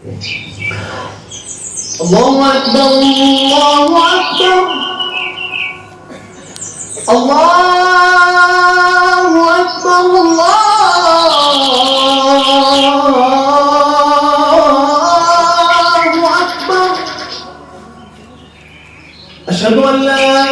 अल्लाहु अकबर अल्लाहु अकबर अल्लाहु अकबर अल्लाहु अकबर अशहदु अन ला इलाहा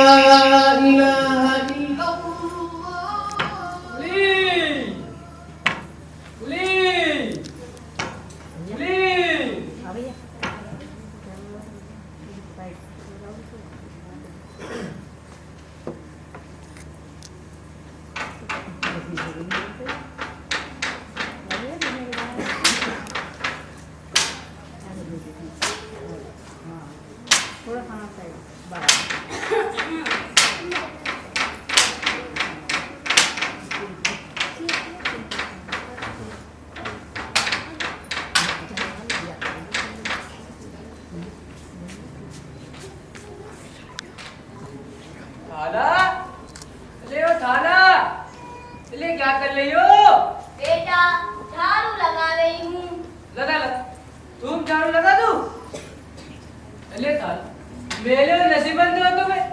क्या कर रही हो? बेटा झाड़ू लगा रही हूँ। लगा लगा तुम झाड़ू लगा दो। अले थाल मेरे नसीबंद हो तुम्हें।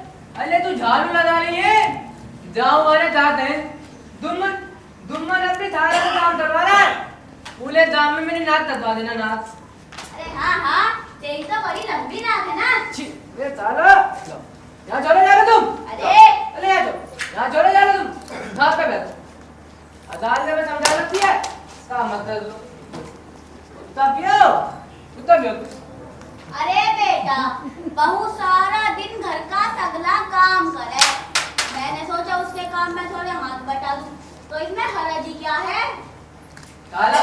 अले तू झाड़ू लगा रही है जाओ वाले जाते हैं दुम्मन दुम्मन अपनी थाला का काम करवा रहा है। पूरे जाम में मेरी नाक कटवा देना नाक। अरे हाँ हाँ तेरी तो बड़ी लंबी नाक है ना। छी ये साला यहाँ चले जा रहे तुम। अरे अले यहाँ चलो यहाँ चले जा रहे तुम घास पे बैठो। अदालत में समझा रखी है इसका मतलब कुत्ता पियो कुत्ता पियो। अरे बेटा बहू सारा दिन घर का सगला काम करे। मैंने सोचा उसके काम में थोड़े हाथ बटा दूं तो इसमें हरजी क्या है। साला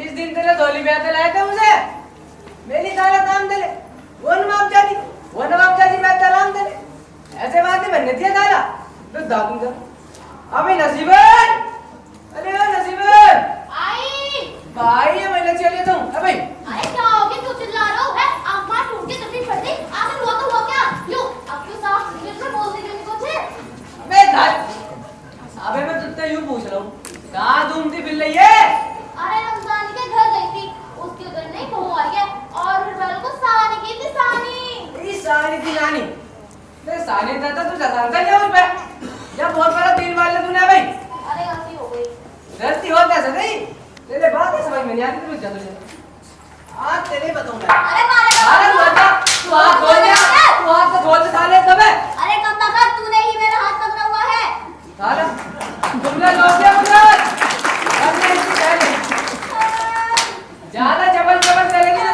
इस दिन तेरे धोली ब्याते लाए थे मुझे मेरी साला काम दले वो नवाब जाजी ब्याते राम दले ऐसे बातें बनने थी साला तो दादू कर अबे नसीबन। अरे ओ नसीबन आई भाई ये मैंने चलिए तुम अबे अरे क्या हो गया तू चिल्ला रहा हो है। आंखें टूट के तकलीफ पड़ गई आखिर हुआ तो हुआ क्या। लो अब क्यों साफ इंग्लिश में बोलने के लिए कुछ है। अबे घर अबे मैं तुझसे यूं पूछ रहा हूँ कहाँ घूमती फिर रही है। अरे रमजान के घर गई थी उसके उधर नहीं बहू आई है और फिर वालों को सानी की थी सानी। इस सानी थी नानी मैं सानी था तू जतान कर लिया उस पे जब बहुत बड़ा दिल वाले तूने भाई। अरे गलती हो गई। गलती हो कैसे नहीं तेरे बात है समझ में नहीं आती तू चल आज तेरे बताऊंगा। अरे मारे अरे बता तू हाथ खोल दे तू हाथ से खोल दे साले तबे। अरे कम तक तूने ही मेरा हाथ पकड़ा हुआ है। साले तुमने लोग क्या बोला हमने इसकी पहले ज्यादा जबल जबल करेगी ना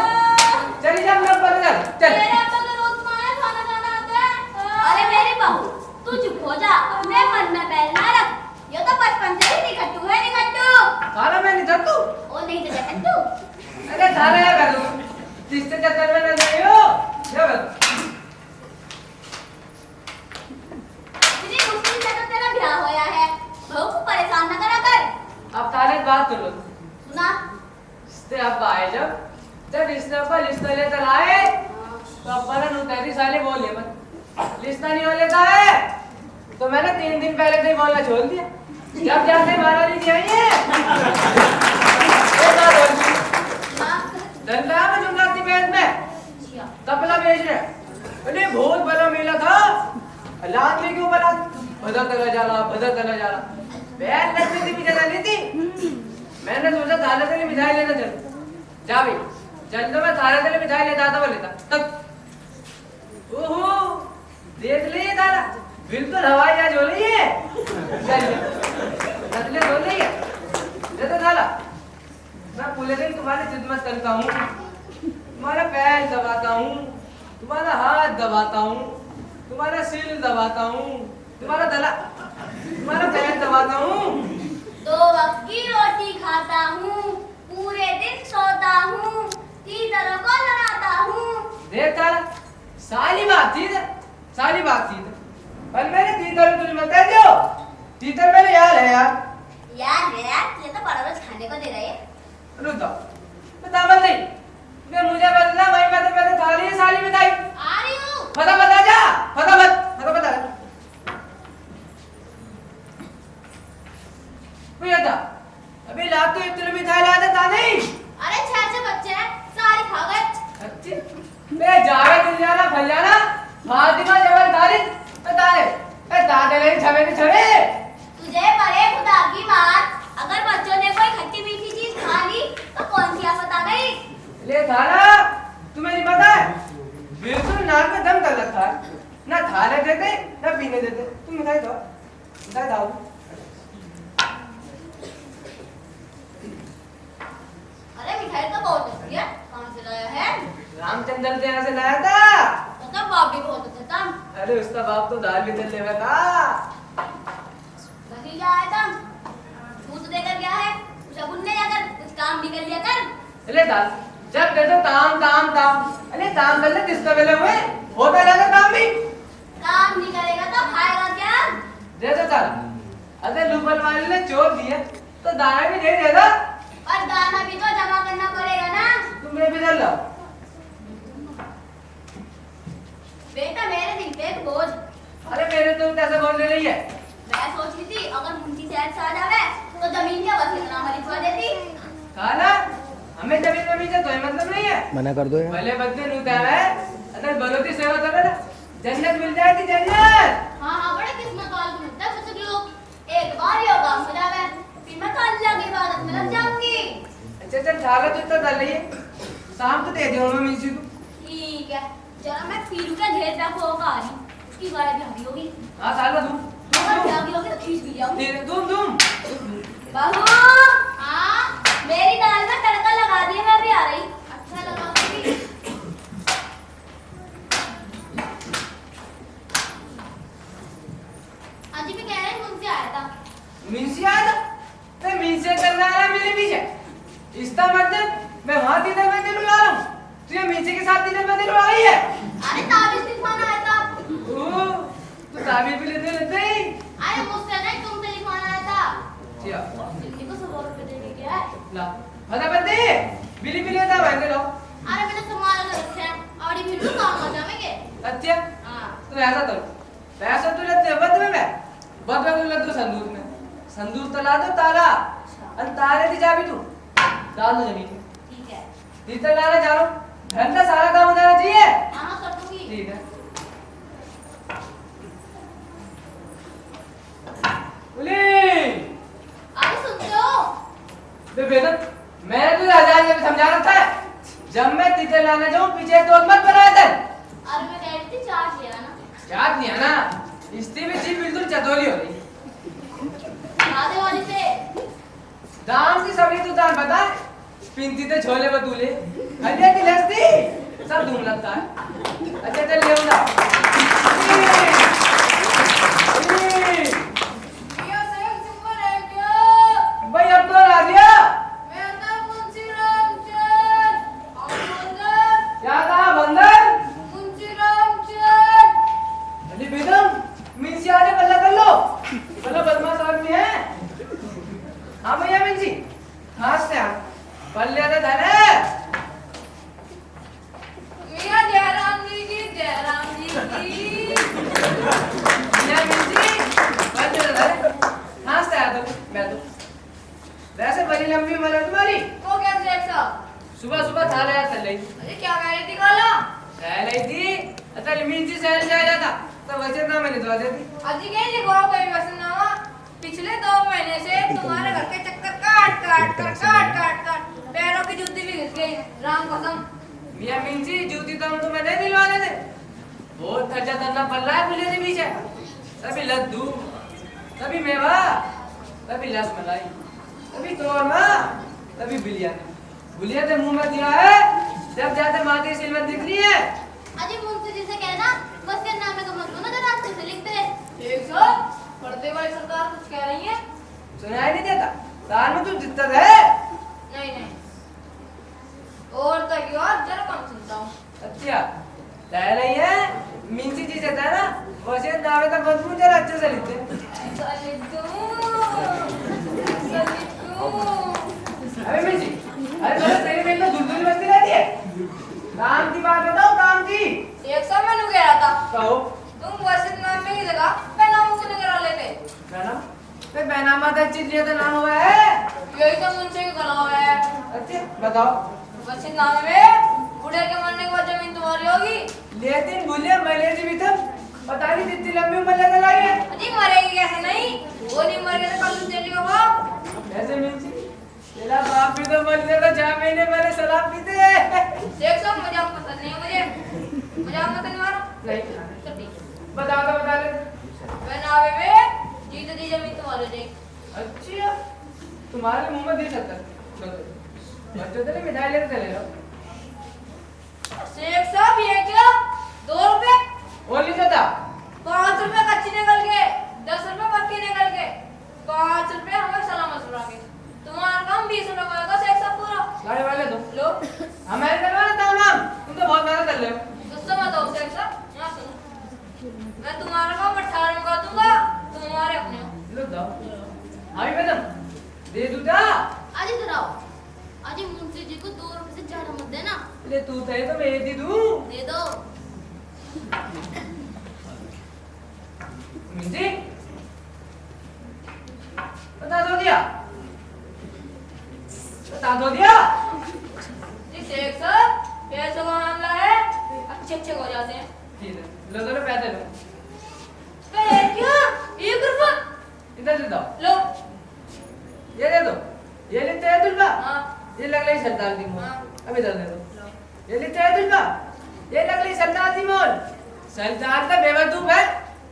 चली जा मैं पर चल मेरे अब तो रोज तुम्हारा खाना खाना आता है। अरे मेरी बहू तू चुप हो जा अपने मन में बैल ना रख। ये तो बचपन से ही निकट्टू है निकट्टू। साला मैं नहीं थकू ओ नहीं तो निकट्टू। अरे साले यार कर दो तीसरे चक्कर में न जाइयो क्या कर इतनी मुश्किल से तो तेरा ब्याह होया है बहू को परेशान न करा कर। अब तारे बात कर लो सुना रिश्ते अब आए जब रिश्ते पर रिश्ते लेकर आए तो अपन उतरी साले बोल ले मत रिश्ता नहीं हो लेता है तो मैंने 3 दिन पहले से ही बोलना छोड़ दिया जब जाते महारानी जी आई है धंधा में जुमलाती बैंड में तबला बेच रहे अरे बहुत बड़ा मेला था लात में क्यों बना भदर तला जा रहा बैल लगने थी भी जगह नहीं थी। मैंने सोचा थाले से मिठाई लेना चल जा भाई चल तो मैं थाले से मिठाई लेता आता वो लेता तब ओहो देख ले ये थाला बिल्कुल हवाई जहाज हो रही है चल नकले हो रही है ये तो थाला मैं पूरे दिन तुम्हारी खिदमत करता हूँ तुम्हारा पैर दबाता हूँ तुम्हारा हाथ दबाता हूँ तुम्हारा सिर दबाता हूँ तुम्हारा पैर दबाता हूँ 2 वक्त की रोटी खाता हूँ पूरे दिन सोता हूँ तीतरों को लड़ाता हूँ। देख थाला सारी बात थी पर मैंने तीतर तुझे मत दे दो तीतर मैंने यार है यार ये तो बड़ा रोज खाने को दे रहे हैं। रुक जाओ बता मत नहीं मैं मुझे बदला वही मैं तो पहले थाली है साली मिठाई आ रही हूँ। फटाफट आ जा फटाफट आ भैया था अभी लात तो इतने मिठाई ला देता नहीं। अरे 6 बच्चे हैं सारी खा गए। अच्छी बे जावे दिल जाना फल जाना फातिमा जबर तारीख तारे ए दादे ले छवे ने छवे तुझे परे खुदा की मार, अगर बच्चों ने कोई खट्टी मीठी चीज खा ली तो कौन सी आफत आ गई? ले खाना तुम्हें नहीं पता है बिल्कुल नाक में दम कर रखा है ना खाने देते ना पीने देते तुम मिठाई खाओ अरे मिठाई तो बहुत अच्छी है, कहाँ से लाया है? रामचंद्र के यहाँ से लाया था उसका बाप भी बहुत अच्छा था। अरे उसका बाप तो दाल भी चल लेवा था भतीजा आया था, दूध देकर गया है, शगुन ने जाकर कुछ काम भी कर लिया कर। ले दाल जब देखो ताम ताम ताम अरे ताम कर ले किसका वेले हुए होता रहेगा काम भी काम नहीं करेगा तो खाएगा क्या? दे दो चल अरे लूपल वाले ने चोर दिया तो दाना भी दे देगा और दाना भी तो जमा करना पड़ेगा ना। तुमने भी कर लो बेटा मेरे दिल पे एक बोझ। अरे मेरे तो कैसे बोलने रही है मैं सोच रही थी अगर मुंशी शहर से आ जावे तो जमीन के वसीयतनामा लिखवा देती। खाना हमें जमीन से कोई मतलब नहीं है मना कर दो यार। भले बच्चे नूता है अगर बलोती सेवा करे ना जन्नत मिल जाएगी जन्नत। हाँ बड़े किस्मत वाले मिलता है कुछ लोग, एक बार ये काम हो जावे फिर मैं तो अल्लाह की इबादत में लग जाऊंगी। अच्छा चल ढाला तो इतना डाल रही है शाम को दे दियो मैं मिल तू ठीक है, जरा मैं पीलू का घेर रखो होगा आ रही, उसकी गाड़ी भी आ गई होगी, हाँ साल में अगर भी आ गई होगी तो खींच भी जाऊंगी। तुम बहू हाँ मेरी दाल में तड़का लगा दिया, मैं भी आ रही। अच्छा लगा दूंगी। आज भी कह रहे मुझसे आया था। मिनसी आया था मैं मिनसे करना है मेरे पीछे इसका मतलब मैं वहां दिन में दिन उड़ा रहा हूँ तुझे मिनसे के साथ दिन में दिन उड़ा रही है। अरे ताबीज लिखवाना आया था। तू ताबीज भी लेते ही अरे मुझसे नहीं तुमसे लिखवाना आया था। अच्छा बिल्ली को 100 रुपए देने के है। ला फटाफट दे बिली बिली था भाई लो अरे मैंने संभाल कर रखे हैं और ये फिर काम आ जाएंगे। अच्छा हाँ तो ऐसा करो पैसा तू लेते बद में तू ले दो संदूक तला दो ताला और ताले की चाबी तू डाल दो जमीन में ठीक है। भीतर लाना जानो घंटा सारा काम हो जाना चाहिए। हाँ कर दूंगी। ठीक है बोली अरे सुन लो। बे बेटा मैं तुझे हजार ये समझा रखा है जब मैं तितर लाने जाऊं पीछे तो मत बनाया था। अरे मैं कह रही थी चार्ज लिया ना। याद नहीं है ना इसकी भी जीप बिल्कुल चतोली हो रही आधे वाली से। दाम की सभी तू दाम बता पिंती ते छोले बतूले हलिया की लस्ती सब धूम लगता है। अच्छा चल ले उड़ा भाई अब तो आ गया क्या था बंदर अली बेगम मिंसी आने बल्ला कर लो बल्ला बदमाश आदमी है। हाँ भैया मिंसी खास से बल्ले आने धने जयराम जी की भैया मिंसी बल्ले धने खास से आया तो मैं तो वैसे बड़ी लंबी उम्र है तुम्हारी वो कैसे एक साहब सुबह सुबह था रहा चल रही अरे क्या कह रही थी काला? सह रही थी अच्छा मिंसी सहल जाया जाता तो वैसे ना मैंने दवा देती अजी के लिखो कोई वसननामा पिछले 2 महीने से तुम्हारे घर के चक्कर काट पैरों की जूती भी घिस गई राम कसम। मियां मिंसी जूती तो हम तुम्हें नहीं दिलवाने थे बहुत खर्चा करना पड़ रहा है मुझे के पीछे कभी लड्डू कभी मेवा कभी रसमलाई कभी तोरमा कभी बुलिया तो मुंह में दिया है जब जाते माथे सिल में दिख रही है। अजी मुंशी जी से कहना बस ये नाम का मतलब ना जरा अच्छे से लिख दे। एक सौ पढ़ते वाली सरकार कुछ कह रही है? सुनाई नहीं देता कान में तू दिक्कत है। नहीं और तक और जरा कम सुनता हूँ। अच्छा कह रही है मिंसी जी से था ना वैसे नावे का बदबू जरा अच्छे से लिखते अबे मिंसी अरे तो तेरे में तो दुलदुली बजती रहती है काम की बात बताओ काम की। एक सौ मैंने कह रहा था कहो तुम वैसे नाम में ही लगा पैनामा को लेकर आ लेते। मैडम पे बैनामा का चीज लिया तो नाम हुआ है यही तो मुंशी का गला हुआ है। अच्छा बताओ बच्चे नाम में बूढ़े के मरने के बाद जमीन तुम्हारी होगी। लेकिन भूले मरे जी भी तब पता नहीं कितनी लंबी उम्र लेकर आई है। अजी मरेगी कैसे नहीं, वो नहीं मर गया तो कल तेली का बाप। कैसे मिलती तेरा बाप भी तो मर गया था 6 महीने मैंने शराब पीते हैं। देख सब मजाक पसंद नहीं है मुझे, मजाक मत नहीं मारो। नहीं चल ठीक है। बता दो बता ले। मैं नावे में जीत दी जमीन तुम्हारी हो जाएगी। अच्छा तुम्हारे मुंह में दे सकता बच्चों तो नहीं मिठाई लेते चले जाओ। शेख साहब ये क्या 2 रुपए और नहीं देता 5 रुपए कच्ची निकल के 10 रुपए पक्की निकल के 5 रुपए हमें सलामत सुना के तुम्हारा काम 20 रुपए का होगा शेख साहब पूरा। गाड़ी वाले दो लो हमारे करवाना था नाम तुम तो बहुत ज्यादा कर रहे हो। गुस्सा मत हो शेख साहब, यहाँ सुनो मैं तुम्हारा काम 18 में कर दूंगा, तुम्हारे अपने हो। लो दो अभी मैडम दे दूँ क्या? अजी इधर आओ। अजी मुंशी जी को 2 रुपए से ज्यादा मत देना। ले तू थे तो मैं दे दूँ। दे दो। मिंजी बता दो दिया जी शेख साहब पैसों का मामला है, अच्छे हो जाते हैं। ठीक है लो दो पैसे लो क्या 1 रुपया इधर दे दो लो। ये दे दो ये लेते हैं तुलबा हाँ ये लग रही सरदार दी मोल हाँ। अब इधर दे दो ये लेते हैं तुलबा ये लग रही सरदार दी मोल सरदार का बेवकूफ है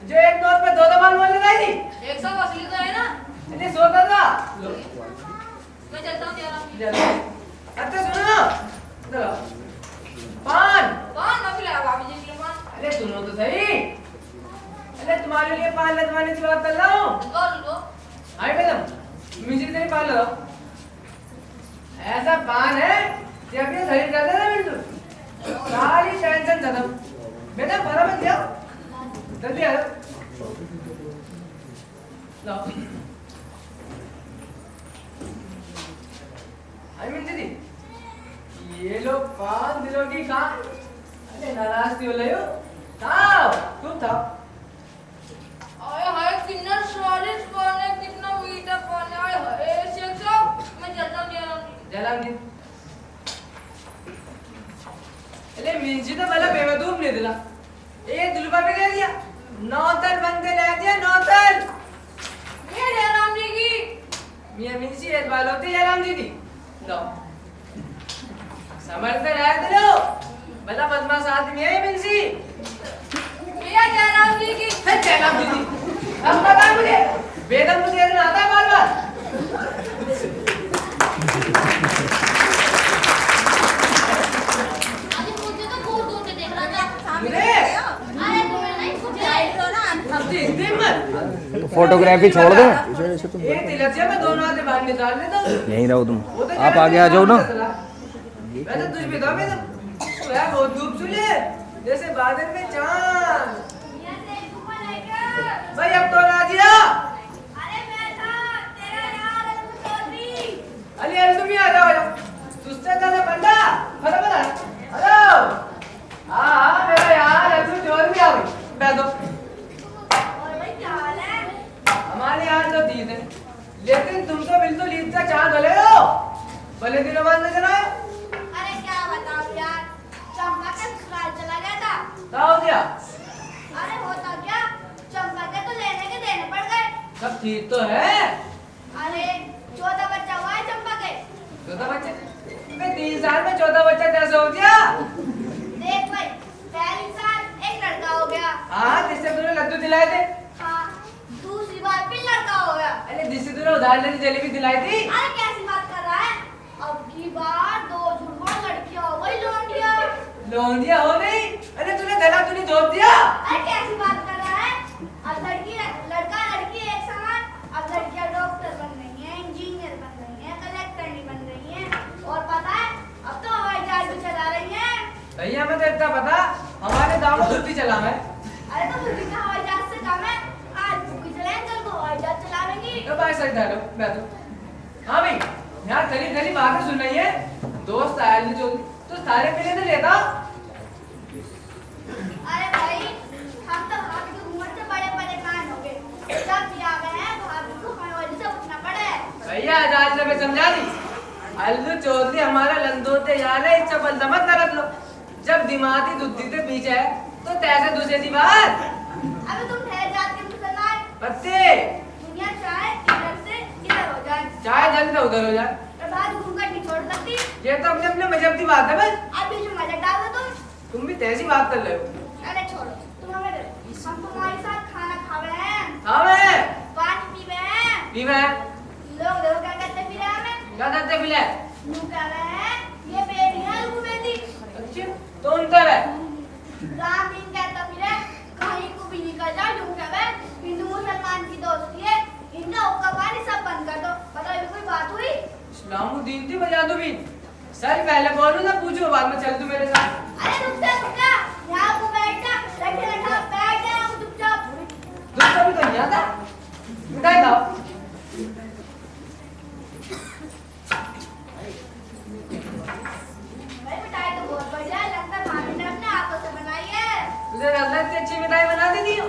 जो एक नोट पे 2 दफा मोल लगाई थी। एक सौ असली तो है ना। इन्हें सोता था लो मैं चलता हूँ तेरा जल्दी अच्छा सुनो इधर आओ पान कौन ना पिलाया भाभी जी के पान। अरे सुनो तो सही अरे तुम्हारे लिए पान लदवाने की बात कर रहा हूँ। लो हाय मैडम म्यूजिक नहीं पान लो ऐसा पान है कि अभी खरीद कर देना बिल्कुल सारी टेंशन खत्म। बेटा भरा मत दिया जल्दी आ जाओ लो आई मिंटी दी ये लो 5 दिनों की खा अरे नाराज क्यों ले हो खाओ तुम खाओ। आए हाय कितना स्वादिष्ट पान है, कितना मीठा पान है। आए हाय शेख साहब मैं चलता हूँ जलाम दी अरे मिंजी तो भला बेवकूफ नहीं दिला ये दुलबा पे कह दिया नौतर बंदे ले दिया नौतर ये जयराम जी की मियां मिंजी एक बाल होती जयराम दीदी लो समझ कर आए दिलो भला बदमाश आदमी है ये मिंजी भैया जयराम जी की है जयराम दीदी अब बता मुझे बेदम मुझे इतना आता है बार बार। अजी मुझे तो दूर दूर से देख रहा था। मुझे अरे तुम्हें नहीं कुछ अब देखते मत फोटोग्राफी छोड़ दो। ये तिलक में दोनों हाथ बाहर निकाल देता हूँ। यहीं रहो तुम, वो तो आप आगे आ जाओ ना। वैसे तुझ भी था मैं तो यार बहुत धूप चुले जैसे बादल में चांद। भाई अब तो आ गया अरे मैं था तेरा यार अब्दुल चौधरी। अली अरे तुम ही आ जाओ सुस्ता था बंदा फटाफट आ हेलो हाँ मेरा यार अब्दुल चौधरी आ गई बैठो। और भाई क्या हाल है? हमारे यहाँ तो ईद है लेकिन तुम तो बिल्कुल ईद का चांद भले हो भले दिनों बाद नजर आए। अरे क्या बताऊं यार, चंपा का ससुराल चला गया था। क्या हो गया? अरे होता क्या, चंपा के तो लेने के देने पड़ गए। सब ठीक तो है। अरे 14 बच्चा हुआ है चंपा के। 14 बच्चे मैं 3 साल में 14 बच्चा कैसे हो गया? देख भाई पहली साल एक लड़का हो गया। हाँ जिससे तुमने लड्डू दिलाए थे। हाँ दूसरी बार फिर लड़का हो गया। अरे जिससे तुमने उधार लेनी जलेबी दिलाई थी। अरे कैसी बात कर रहा है, अब की बार 2 झुरमुर लड़कियां हो गई लोंडिया। लोंडिया हो नहीं अरे तूने धना तूने जोत दिया। अरे कैसी बात कर रहा है, अब लड़का लड़की एक समान। अब लड़कियां डॉक्टर बन रही हैं, इंजीनियर बन रही हैं, कलेक्टर नहीं बन रही हैं, और पता है अब तो हवाई जहाज भी चला रही हैं। भैया मैं तो इतना पता हमारे गाँव में छुट्टी चला है। अरे तो बुद्धि का हवाई जहाज से कम है, आज बुद्धि चलाएं कल को हवाई जहाज चलावेंगी। तो भाई सच डालो बैठो। हाँ भाई यहाँ खरी खरी बातें सुन रही है दोस्त आया नहीं जो तो सारे पीने तो लेता। अरे भाई हम तो भाभी की उम्र से बड़े परेशान हो गए, जब भी आ गए हैं भाभी को हमारी वजह से उठना पड़ा है। भैया आज से मैं समझा दी अल्लू चौधरी हमारा लंदोते यार है चपल दमत करत लो जब दिमागी दुद्धि से पीछे है तो तैसे दूसरे दी बात अबे तुम ठहर जाते मुसलमान पत्ते दुनिया चाहे इधर से इधर हो जाए चाहे जल्दी से उधर हो जाए पर बात घूंघट नहीं छोड़ सकती ये तो अपने अपने मजहब की बात है बस अब बीच में मजा डाल दो तुम भी तैसी बात कर रहे हो अरे छोड़ो तुम हमें दे हम तुम्हारे साथ खाना खा रहे हैं हाँ मैं पानी पी रहे हैं भी मैं लोग देखो क्या कहते पी रहे हैं हमें क्या करते मिले यूं कह रहे हैं ये बेटी है रूह बेटी अच्छा तो उनका है राम दिन कहता फिरे कहीं को भी निकल जाओ यूं कह रहे हिंदू मुसलमान की दोस्ती है इनका हुक्का पानी सब बंद कर दो बताओ ये कोई बात हुई इस्लामुद्दीन थी बजा दो भी सर पहले बोलो ना पूछो बाद में चल तू मेरे साथ अरे रुक जा यहाँ को बैठ जा बैठे बैठा बैठ जा हम चुपचाप दूसरा भी तो नहीं आता मिठाई खाओ भाई मिठाई तो बहुत बढ़िया है लगता है मामी ने अपने हाथों से बनाई है तुझे रल्लत से अच्छी मिठाई बना देती हो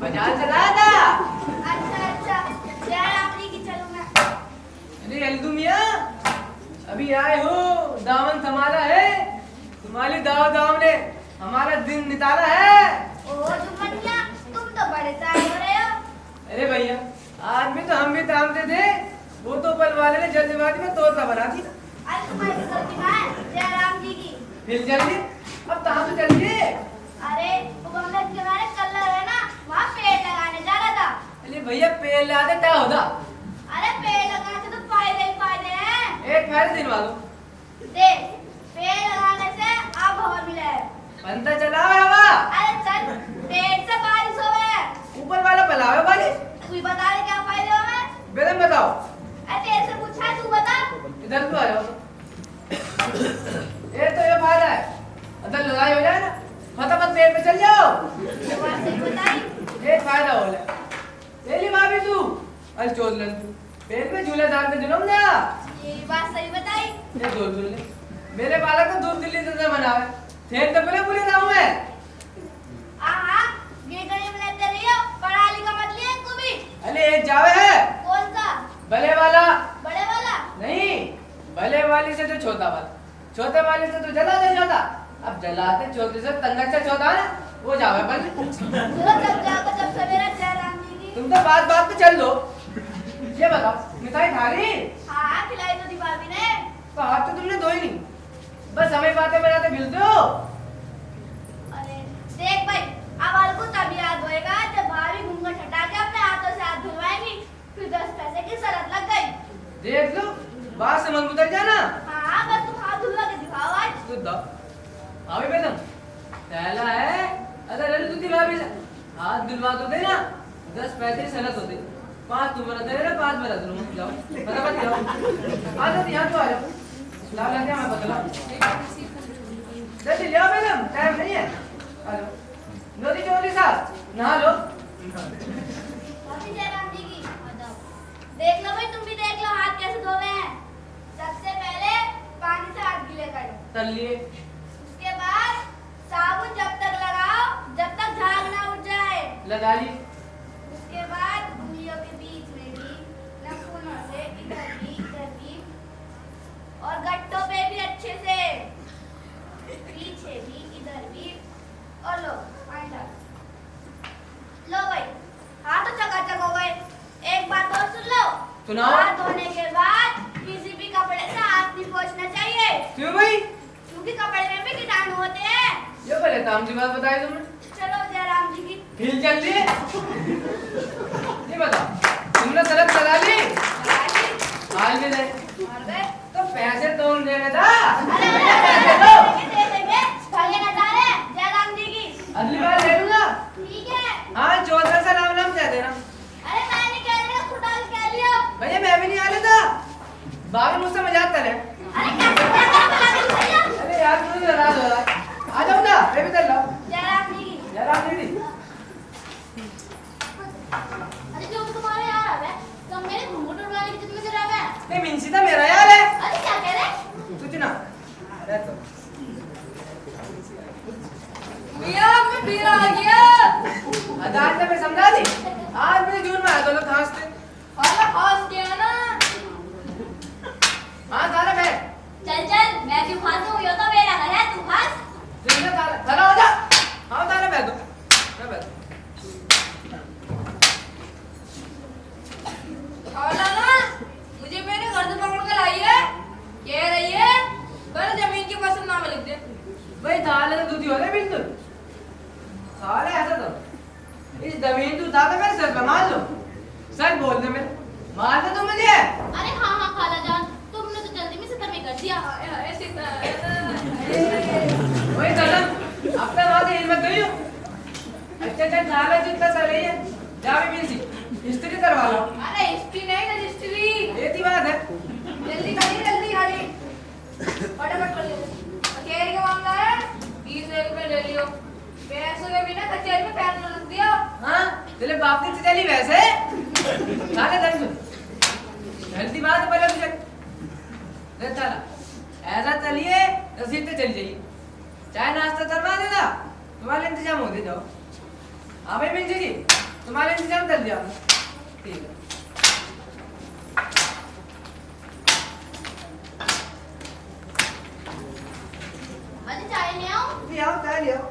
बाजार चला था अच्छा यार आपकी की चलूं मैं अरे यल्दू मियां अभी आए हो दामन संभाला है तुम्हारी दाव ने हमारा दिन निकाला है ओ जुम्मनिया तुम तो बड़े सारे हो रहे हो अरे भैया आज भी तो हम भी तामते थे वो तो पल वाले ने जल्दबाजी में तोता बना दी अरे तुम्हारी गलती ना है जयराम जी की फिर जल्दी अब कहाँ तो चलिए अरे वो बंगला के किनारे कलर है ना वहाँ पेड़ लगाने जा रहा था अरे भैया पेड़ ला दे क्या होता अरे पेड़ लगाने से तो फायदे ही फायदे हैं एक फायदा दिनवा दो देख पेड़ लगाने से अब और मिला है बनता चला हवा अरे चल पेड़ से बारिश हो है ऊपर वाला पलावे वाली तू ही बता दे क्या फायदे हो हमें बेदम बताओ अरे तेरे से पूछा है, तू बता इधर तो आ जाओ ये तो ये फायदा है अदल लड़ाई हो जाए ना फटाफट पेड़ पे चल जाओ ये बात सही बताई एक फायदा हो ले ले ली भाभी तू अरे चोदलन तू पेड़ पे झूला डाल के जुलम ना ये बात सही बताई ये दो झूले मेरे बालक को दूध दिल्ली से बनावे थे तो पहले पूरे ना हुए आहा ये गली में लेते रहियो पढ़ा लिखा मत लिए तू भी अरे एक जावे है कौन सा भले वाला बड़े वाला नहीं भले वाली से तो छोटा वाला छोटे वाले से तो जला नहीं जाता अब जलाते छोटे से तंगा से छोटा है वो जावे पर चलो जब जाओ जब सवेरा जयराम जी की तुम तो बात बात पे चल दो ये बताओ मिठाई खा रही हाँ खिलाई तो दी भाभी ने तो हाथ तो तुमने धोई नहीं बस हमें बातें बनाते मिलते हो अरे देख भाई अब अलगू तब याद होएगा जब भाभी घूंघट हटा के अपने हाथों से हाथ धुलवाएंगी फिर 10 पैसे की शरत लग गई देख लो बात से मन उतर जाना हाँ बस तुम हाथ धुलवा के दिखाओ आज तो दो अभी बेदम पहला है अगर लल्लू दी भाभी से हाथ दिलवा दो देना 10 पैसे शरत होते 5 तुम बना दे ना 5 मेरा दूं जाओ फटाफट जाओ आ जाओ यहां तो आ जाओ ला ला क्या मैं बतला जल्दी ले आओ बेगम टाइम नहीं है आ जाओ नदी चोली साहब नहा लो भाभी जयराम जी की देख लो भाई तुम भी देख लो हाथ कैसे धोवे हैं सबसे पहले पानी से हाथ गीले करो तल लिए उसके बाद साबुन जब तक लगाओ जब तक झाग ना उठ जाए लगा ली उसके बाद उंगलियों के बीच में भी नाखूनों से इधर भी और गट्टों पे भी अच्छे से पीछे भी इधर भी और लो पानी डालो लो भाई हाथ तो चकाचक हो गए एक बात और सुन लो सुनाओ। हाथ धोने के बाद किसी भी कपड़े से हाथ नहीं पोंछना चाहिए क्यों भाई क्योंकि कपड़े में भी कीटाणु होते हैं ये पहले काम की बात बताई तुमने चलो जयराम जी की हिल चल ली ये बताओ तुमने सड़क चला ली हाल में दे और गए तो पैसे तो देने था अरे पैसे दो दे देंगे भागे ना जा रहे जयराम जी की अगली बार ले लूंगा ठीक है हाँ 14 से नाम नाम कह देना अरे मैं नहीं कह रही हूँ खुदा कह लियो भैया मैं भी नहीं आ रहा था बाबू मुझसे मजाक करे अरे क्या कर रहे हो भैया अरे यार तू नाराज हो रहा है आ जाओ ना मैं भी चल रहा हूँ जयराम जी की यार आप दीदी अरे जो तुम्हारे यार आ गए तो मेरे घूंघट उड़वाने की जिद में जरा है नहीं मिंसी था मेरा यार है अरे क्या कह रहे तुझ ना अरे तो भैया मैं फिर आ गया आज मैं समझा दी आज मेरे जून में आया तो लोग खांसते अरे खास क्या ना मार दो तुम मुझे। अरे हाँ हाँ खाला जान, तुमने तो जल्दी में सितर में कर दिया। वही कलम अब तक बात हिम्मत गई हो। अच्छा नाला जितना चले है जावे मिल सी हिस्ट्री करवा लो। अरे हिस्ट्री नहीं रजिस्ट्री। ये ती बात है। जल्दी करिए जल्दी गाड़ी फटाफट कर लो। कचहरी का मामला है 20 रुपए ले लियो। पैसों के बिना कचहरी में पैर न रख दिया। हाँ तेरे बाप ने चली वैसे साले दर्द जल्दी बात पहले मुझे चला ऐसा चलिए रसीद पे चली जाइए। चाय नाश्ता करवा देना तुम्हारे इंतजाम हो दे जाओ। हाँ भाई मिल जाएगी तुम्हारे इंतजाम कर दिया ठीक है। अरे चाय ले आओ। ले आओ चाय ले आओ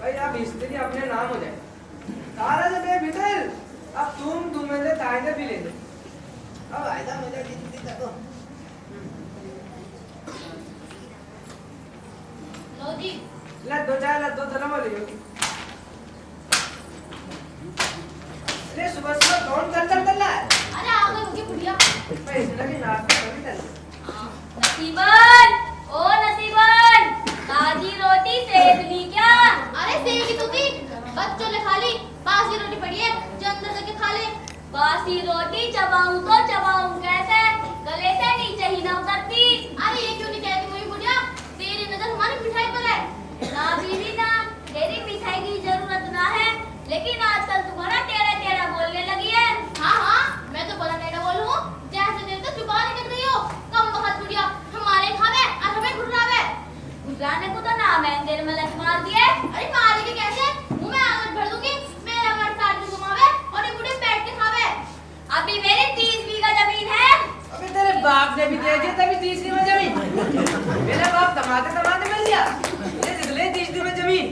भाई आप हिस्ट्री अपने नाम हो जाए सारा जब ये भीतर अब तुम मुझे चाय से भी ले दे। अब आयदा मुझे कितनी तक लो जी। लड्डू चाय लड्डू चलो बोलिए। अरे सुबह सुबह कौन चल रहा है? अरे आ गई मुझे बुढ़िया। भाई इसने भी नाश्ता कर भी चल। नसीबन ओ नसीबन ताजी रोटी सेक ली क्या? अरे सेगी तो थी, बच्चों ने खा ली। बासी रोटी पड़ी है जो अंदर जाके खा ले। बासी रोटी चबाऊं तो चबाऊं कैसे? गले से नीचे ही ना उतरती। अरे ये क्यों नहीं कहती मुझे बुढ़िया, तेरी नजर हमारी मिठाई पर है। ना बीवी ना तेरी मिठाई की जरूरत ना है, लेकिन आजकल तुम्हारा टेढ़ा टेढ़ा बोलने लगी है। हाँ हाँ मैं तो बड़ा टेढ़ा बोलूं, जैसे देर तक जुबान निकल रही हो। कम बहुत बुढ़िया हमारे खावे और हमें घुर्रावे। घुराने को तो नाम है तेरे में लत मार दिए। अरे मारेगी कैसे, मुंह में आग भर दूंगी। मेरा घर काट के घुमावे और ये बुढ़े बैठ के खावे। अभी मेरी 30 बीघा जमीन है। अबे तेरे बाप ने भी दे दिया तभी तीसरी में जमीन। मेरा बाप तमाते तमाते मिल गया ये जितने तीसरी में जमीन।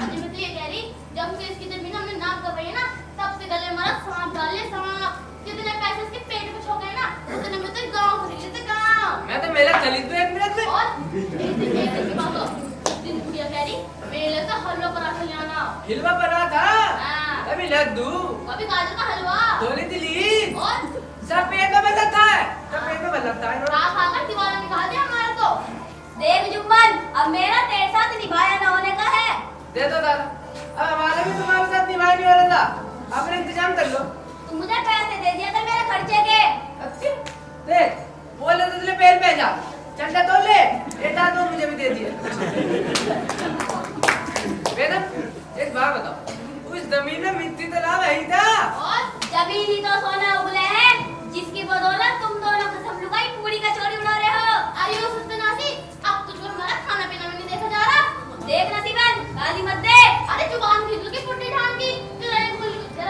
अजी मैं तो ये कह रही, जब से इसकी जमीन हमने नाप कर रही है ना, तब से गले हमारा सांप डाले सांप। जितने पैसे इसके पेट में छोके हैं ना, उतने में तो गांव खरीद लेते गांव। मैं तो मेला चली तो 1 मिनट में। और एक दिन की बात हो, दिन बुढ़िया कह रही मेले से हलवा पराठा ले आना। हिलवा बना था हाँ। अभी लड्डू कभी गाजर का हलवा थोड़ी दिली और सब पेट में बदलता है। सब पेट में बदलता है खा खा कर दीवार निकाल दिया हमारे तो। देख जुम्मन अब मेरा तेरे साथ निभाया न होने का है। दे दो दादा अब हमारा भी तुम्हारे साथ निभाई नहीं हो रहा था। अपने इंतजाम कर लो। तुम मुझे पैसे दे दिया था मेरे खर्चे के। अच्छी देख बोल रहे तुझे पैर पे जा चंदा तो ले बेटा तो मुझे भी दे दिया। बेटा एक बात बताओ उस जमीन में मिट्टी तो लाभ है ही था। और जमीन ही तो सोना उगले है जिसकी बदौलत तुम दोनों कसम लुगाई पूरी कचौड़ी उड़ा रहे हो। अरे वो सत्यानाशी, अब तुझको हमारा खाना पीना में नहीं देखा जा रहा। देख नसीबन गाली मत दे। अरे जुबान खींच लो कि पुट्टी ठान की जरा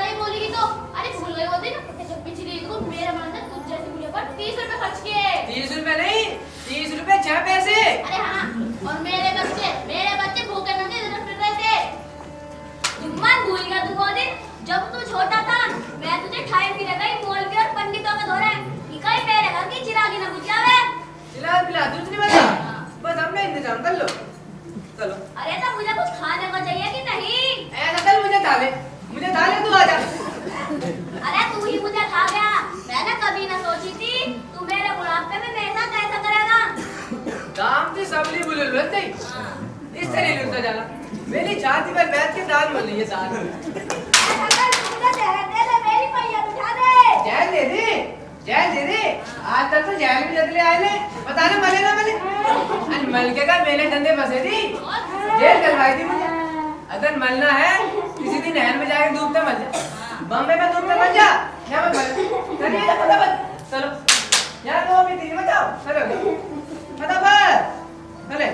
ये बोलेगी तो। अरे भूल गए वो दिन जब पिछली ईद को मेरे मन ने तुझ जैसी बुढ़िया पर 30 रुपए खर्च किए। 30 रुपए नहीं 30 रुपए 6 पैसे। अरे हाँ और मेरे बच्चे भूखे नंगे इधर फिर रहे थे। जुम्मन भूल गया तू वो दिन जब तू छोटा था। मैं तुझे ठाई फिर गई मौलवी और पंडितों के दौरे इकाई मेरे घर की चिरागी न बुझ जावे। चिल्ला पिला दूध नहीं बता बस हमने इंतजाम कर लो चलो। अरे तो मुझे कुछ खाने को चाहिए कि नहीं? ऐसा चल मुझे थाले तू आ जा। अरे तू ही मुझे खा गया। मैंने कभी ना सोची थी तू मेरे बुढ़ापे में मेरे साथ ऐसा करेगा। दाम की सबली बुलल रहते इस तरह लुटता जाना मेरी छाती पर बैठ के दाल बन रही है दाल। मेरी पैया उठा दे। जैल दे दे आज तक तो जैल भी निकले आए ने बता दे मले ना मले मलके का मेले धंधे फंसे थी जेल डलवाई थी मुझे। अगर मलना है किसी दिन नहर में जाके डूबते मर जा बॉम्बे में डूबते मर जा यहाँ पे चलिए फटाफट चलो यहाँ तो अभी 3 बजाओ चलो फटाफट चले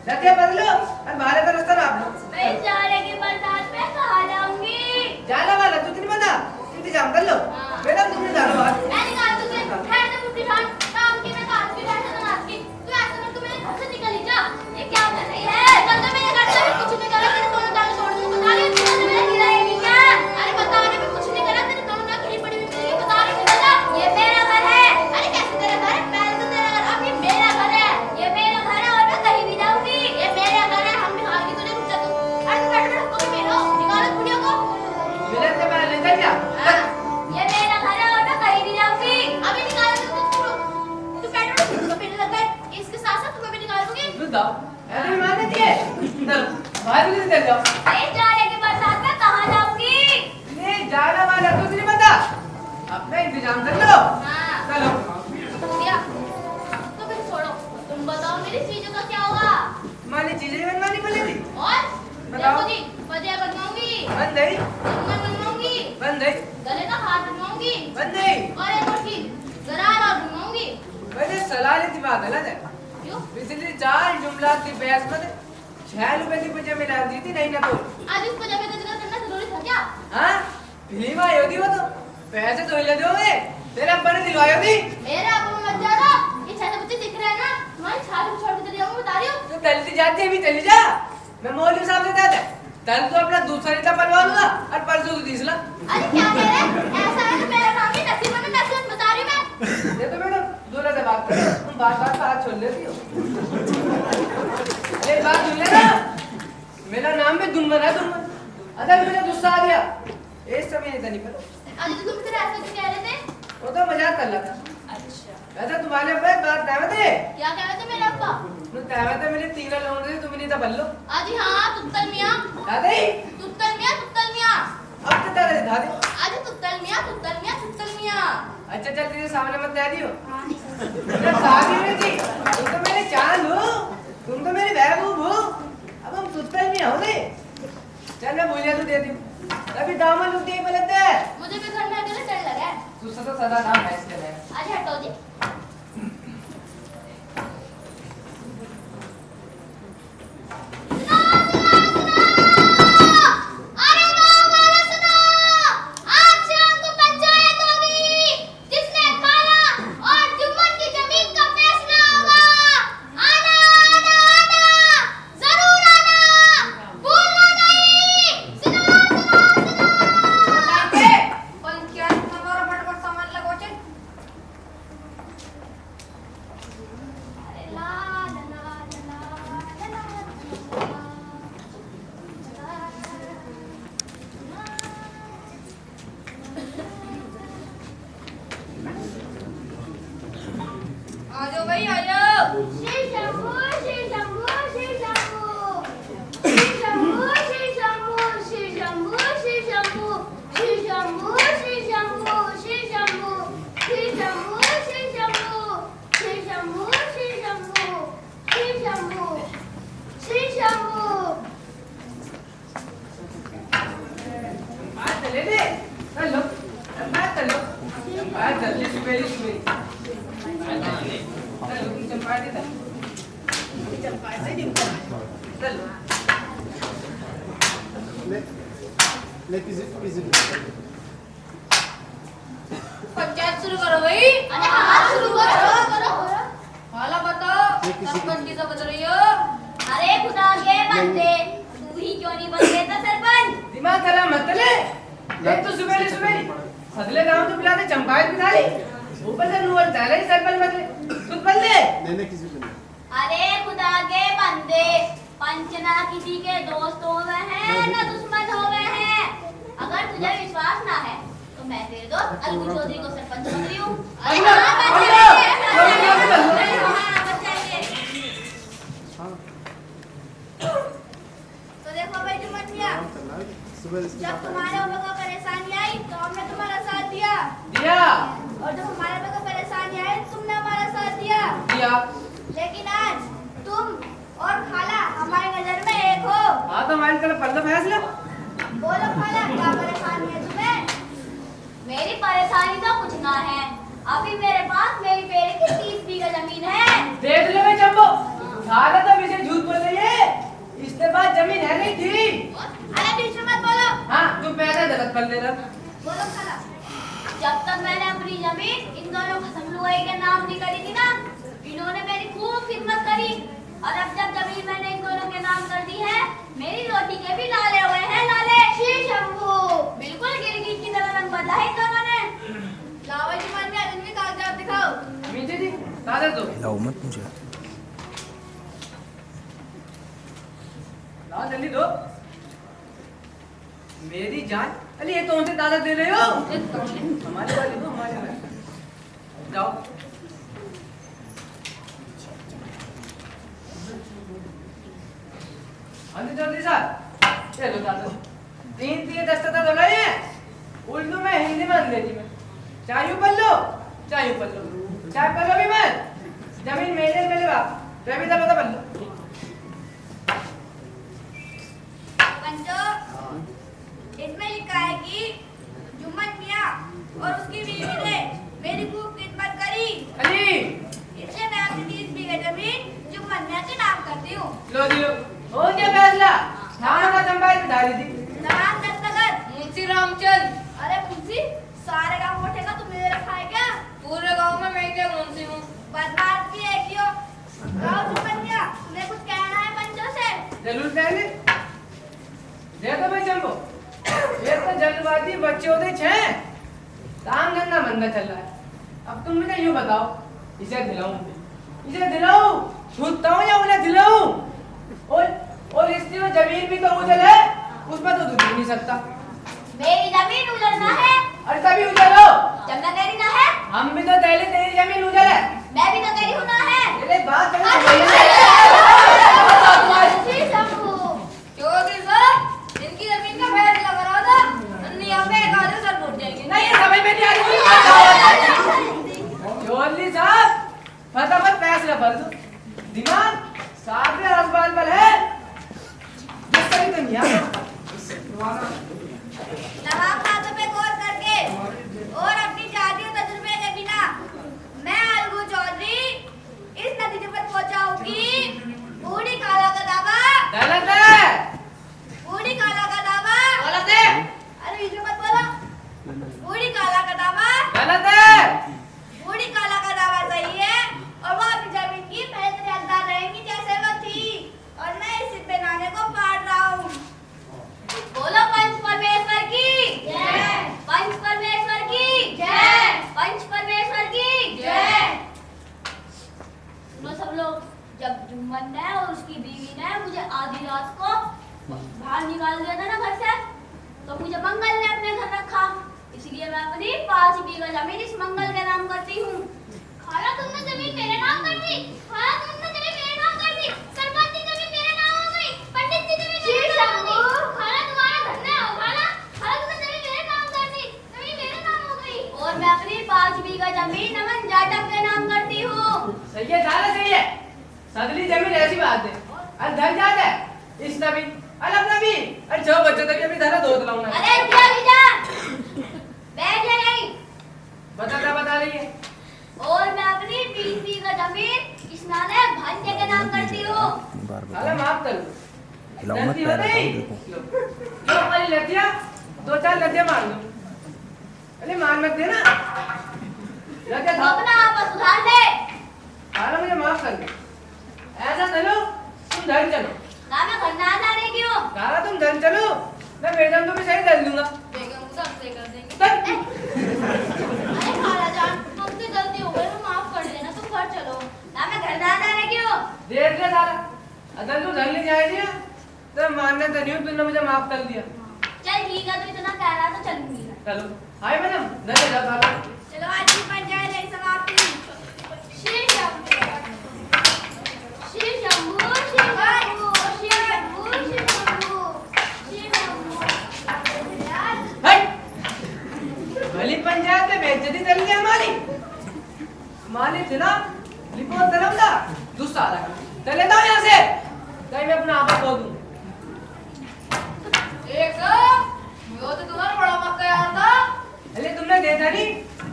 जाते बदलो और बाहर का रास्ता नाप लो। मैं जाने की बरसात में कहाँ जाऊंगी? जाना वाला तू नहीं बता इंतजाम कर लो बेटा तुमने जाना बाहर। मैंने कहा तुझे ठहर से पुट्टी ठान काम की मैं काट की ठहर से नाच की तू ऐसा कर तू मेरे घर से निकल ही जा। ये क्या कर रही है? चल तो मेरे घर से कुछ नहीं करा तेरे दोनों दाल छोड़ दूं बता रही हूं तूने मेरे गिराएगी क्या? अरे बता रही मैं कुछ नहीं करा तेरे दोनों दाल खड़ी पड़ी हुई मेरी बता रही निकल जा। ये मेरा घर है। अरे कैसे तेरा घर है पहले तो तेरा घर अब ये मेरा घर है। ये मेरा घर है और मैं कहीं भी जाऊंगी। ये मेरा घर है हम भी हाल की तुझे रुक जा तू। अरे बैठ बैठ बताओ ऐसे भी मारने दिए चल बाहर भी चल जाओ जाने के बरसात में कहाँ जाऊंगी? ये जाना वाला कुछ नहीं पता अपना इंतजाम कर लो हाँ। चलो भैया, तो फिर छोड़ो। तुम बताओ मेरी चीजों का क्या होगा? तुम्हारी चीजें बनवानी पड़ेगी और बताओ। देखो जी, वजह बनवाऊंगी, बंद है कंगन बनवाऊंगी, बंद है गले का हार बनवाऊंगी, बंद है और एक और चीज, गरारा बनवाऊंगी। वैसे सलाह लेती बात गलत है क्यों? पिछली 4 जुमला की बहस में 6 रुपए की पीछे मिला दी थी नहीं ना तो आज इस पजामे का जिक्र करना जरूरी था क्या? हाँ फिल्म आई होती वो तो पैसे तो ले दोगे तेरा अब्बा ने दिलवाई होती मेरा अब मत जाना, ये 6 बच्चे दिख रहे हैं ना, तुम्हारी छाती को छोड़ के चली जाऊंगी, बता रही हूँ। तो चलती जाती है भी चली जा मैं मौलवी साहब से कहता है कल तो अपना दूसरा रिश्ता बनवा लूंगा और परसों तो तीसरा अरे क्या कह रहे हैं? ऐसा है तो मेरा नाम ही नसीब है, नसीब बता रही हूँ मैं। ये तो मैडम दूल्हा से बात करो तुम बात पर हाथ छोड़ लेती हो एक बात सुन लेना मेरा नाम भी दुनमन है दुनमन अगर मुझे गुस्सा आ गया इस समय नहीं पता आज तो तुम फिर ऐसा क्यों कह रहे थे? वो तो मजाक कर रहा था अच्छा, वैसे तुम्हारे ऊपर एक बात कहते थे क्या कह रहे थे मेरे अब्बा? तुम कहते मेरे 3 लोगों से तुम नहीं था बल्लो आज हाँ, तुत्तल मियाँ, दादी तुत्तल मियाँ, तुत्तल मियाँ। अब तो दादी दादी आज तुत्तल मियाँ, तुत्तल मियाँ, तुत्तल मियाँ। अच्छा चल तेरे सामने मत कह दियो हाँ, मैं शादी में थी तुम तो मेरे चांद हो तुम तो मेरी महबूब हो अब हम सुत्तर में हो रे चल मैं बोलिया तो दे दी अभी दामन लुटी है बोलते हैं मुझे भी घर में अकेले डर लगा है। तू तो सदा नाम है इसके लिए आज हटो जी। अरे गाँव वालों सुनो, आज शाम को पंचायत होगी, जिसमें खाला और जुम्मन की जमीन का फैसला होगा। आना आना आना, जरूर आना, भूलना नहीं। सुनो पंचायत में मोरा फटाफट सामान लगो चल। अरे ला ला ला ला ला ला आ जाओ भाई आ जाओ। श्री शंभू श्री शंभू श्री शंभू श्री शंभू श्री शंभू श्री शंभू श्री शंभू श्री शंभू श्री शंभू श्री शंभू श्री शंभू श्री शंभू श्री शंभू श्री शंभू श्री शंभू श्री शंभू। बात चले ले चल लो बात चल लो बात जल्दी सुबह चल लो चंपा दे चंपा से नहीं चल लो पंचायत शुरू करो भाई। अरे हाँ शुरू करो। हाला बताओ सरपंच की बन रही हो। अरे खुदा के बंदे, तू ही क्यों नहीं बन गया था सरपंच? दिमाग खराब मत ले ये तो सुबह अगले गांव तो पिलाते चंपायत बिठा ली ऊपर से नूर डाले सरपंच बदले खुद बदले अरे खुदा के बंदे, पंच ना किसी के दोस्त हो गए हैं ना दुश्मन हो गए हैं। अगर तुझे विश्वास ना है तो मैं तेरे दोस्त अलगू चौधरी को सरपंच बन रही हूँ। अरे हाँ, बन जाइए। हाँ, बन जाइए। तो देखो भाई जुम्मन, जब तुम्हारे ऊपर कोई परेशानी आई तो हमने तुम्हारा साथ दिया, और जब हमारे ऊपर कोई परेशानी आई तुमने हमारा साथ दिया। लेकिन आज तुम और खाला हमारी नजर में एक हो। हाँ तो हमारी तरफ फर्ज फैसला बोलो खाला, क्या परेशानी है तुम्हें? मेरी परेशानी तो कुछ ना है, अभी मेरे पास मेरी पेड़ की 30 बीघा जमीन है। देख लो मैं चंपो खाला तो मुझे झूठ बोल रही है इसके बाद जमीन है नहीं थी। अरे बीच में मत बोलो। हाँ तुम पैसा गलत कर ले रहा बोलो खाला, जब तक मैंने अपनी जमीन इन दोनों खसम लुगाई के नाम नहीं करी थी ना, इन्होंने मेरी खूब खिदमत करी, और अब जब जमीन मैंने इन दोनों के नाम कर दी है, मेरी रोटी के भी लाले हुए हैं लाले। श्री शंभू, बिल्कुल गिरगिट की तरह रंग बदला है इन दोनों ने। लाओ जी मान गया, इनके कागजात दिखाओ। मीठे जी कागज दो लाओ मत मुझे लाओ जल्दी दो मेरी जान। अरे ये कौन से कागज दे रहे हो? हमारे वाले दो हमारे वाले जाओ अंदर जल्दी साहब चलो दादा 3 दस्तखत हो गए हैं उर्दू में हिंदी में अंग्रेजी में चाय पल्लो चाय पल्लो भी मत जमीन मेरे बाप रवि दा पता पल्लो पंचो इसमें लिखा है कि जुम्मन मियाँ और उसकी बीवी ने मेरी खूब खिदमत करी अली इसलिए मैं अपनी 30 बीघा जमीन जुम्मन मियाँ के नाम करती हूँ। लो दियो हो गया फैसला थाना का चंपाई बिठा दी थी तमाम दस्तखत मुंशी रामचंद। अरे मुंशी सारे गाँव वोटे का तुमने रखा है क्या? पूरे गांव में मैं क्या मुंशी हूँ। बदमाश की है क्यों? राव जुम्मन मियाँ तुम्हें कुछ कहना है पंचों से? जरूर पहले दे तो भाई चलो ये तो जल्दबाजी बच्चे होते छे काम धंधा मंदा चल रहा है अब तुम मुझे यूं बताओ इसे दिलाऊं छूटता हूँ या उन्हें दिलाऊं और इसकी वो जमीन भी तो उजल है उसमें तो दूध नहीं सकता मेरी जमीन उजड़ना है और तभी उजलो जब मैं तेरी ना है हम भी तो पहले तेरी जमीन उजल है मैं भी तो तेरी हूँ ना है। ये बात श्री शंभू चौधरी साहब इनकी जमीन का फैसला करा था अन्नी हमें एक आधे सर फूट जाएंगे। नहीं ये समझ में नहीं आ रही चौधरी साहब फटाफट फैसला कर दो दिमाग साथ में असबाल पर है जिससे भी तुम यहाँ तमाम बातों पे गौर करके और अपनी जाति और तजुर्बे के बिना मैं अलगू चौधरी इस नतीजे पर पहुंचा हूँ कि बूढ़ी काला का दावा गलत है बूढ़ी काला का दावा गलत है अरे बीच में मत बोलो बूढ़ी काला का दावा गलत है बूढ़ी काला का दावा सही है और वो अपनी जमीन की पहले हकदार रहेंगी जैसे वो थी और मैं इस सिद्ध नाने को पाड़ रहा हूँ। बोलो पंच परमेश्वर की जय पंच परमेश्वर की जय पंच परमेश्वर की जय। सुनो सब लोग जब जुम्मन ने और उसकी बीवी ने मुझे आधी रात को बाहर निकाल दिया था ना घर से तो मुझे मंगल ने अपने घर रखा इसलिए मैं अपनी 5 बीघा जमीन इस मंगल के नाम करती हूँ। खाला तुमने जमीन मेरे नाम कर दी खाला तुमने जमीन मेरे नाम कर दी सरपंच की जमीन मेरे नाम हो गई पंडित की जमीन मेरे नाम हो गई खाला तुम्हारा धन्य हो खाला खाला तुमने जमीन मेरे नाम कर दी जमीन मेरे नाम हो गई और मैं अपनी 5 बीघा जमीन नमन जाटव के नाम करती हूँ। सही है सारा सही है सदली जमीन ऐसी बात है अरे धन जाता है इस नबी अलग नबी अरे जो बच्चे तभी अभी धरा दो लाऊंगा अरे क्या विजा बैठ जा नहीं बता रही है और मैं अपनी 20 बीघा जमीन इस नाले भांजे के नाम करती हूँ। अरे माफ कर हिलाओ मत पैर हटाओ, देखो। लो वाली लतिया 2-4 लतिया मार लो अरे मार मत देना लतिया तो था अपना आपस उधार दे अरे मुझे माफ कर दे ऐसा चलो तुम घर चलो ना मैं घर ना जाने क्यों तारा तुम घर चलो मैं बेदम तो भी सही कर दूंगा बेगम को सबसे कर देंगे। अरे खाला जान तुमसे गलती हो गई तो माफ कर देना तुम घर चलो ना मैं घर ना जाने क्यों देख ले तारा अगर तू घर ले जाएगी ना तो मानने तो नहीं तूने मुझे माफ कर दिया चल ठीक है तो इतना कह रहा तो चलूंगी चलो हाय मैडम घर ले जाओ तारा चलो आज की पंचायत यही समाप्ति। श्री शंभू श्री शंभू श्री शंभू श्री शंभू श्री शंभू श्री शंभू हट भली पंचायत में बेइज्जती चल गई हमारी माली थे ना लिपो तरमदा दूसरा चले जाओ यहाँ से कहीं मैं अपना आपा खो दूं एक वो तो तुम्हारा बड़ा मक्का यार था अरे तुमने देखा नहीं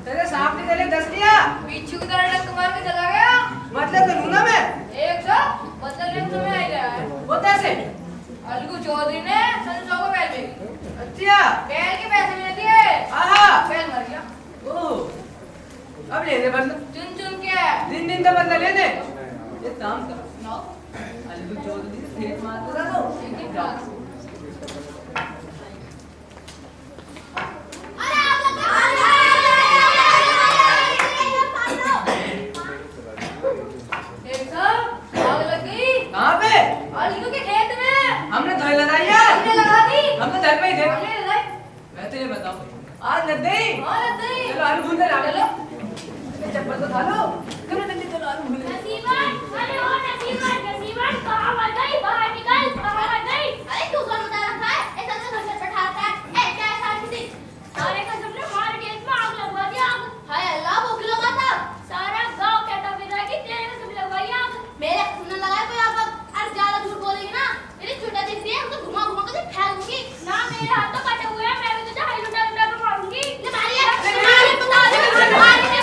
तेरे सांप ने तेरे 10 दिया बिच्छू की तरह डंक मार के चला गया। मतलब तो लूंगा मैं एक सौ बदल लेने तुम्हें आ गया है। वो कैसे अलगू चौधरी ने संजो को बैल बेची अच्छा बैल के पैसे नहीं दिए आहा बैल मर गया। ओह अब ले दे बदला चुन चुन के दिन तो बदला ले दे ये काम कर अलगू चौधरी से फेंक मार कर दो अरे आप लोग एक सौ आग लगी कहाँ पे अलगू के खेत में हमने धोई लगाई यार हमने लगा दी हम तो घर पे ही थे हमने लगाई मैं तुझे बताऊं आज लग गई और नहीं चलो आलू भून कर चलो चप्पल तो खा लो चलो जल्दी चलो आलू भून ले नसीबन अरे ओ नसीबन कहाँ मर गई बाहर निकल बाहर मेरे हाथ तो कटे हुए हैं, मैं भी तुझे हाई लुटा लुटा के मारूंगी। ले मारिए, मारिए, बता दे, मारिए,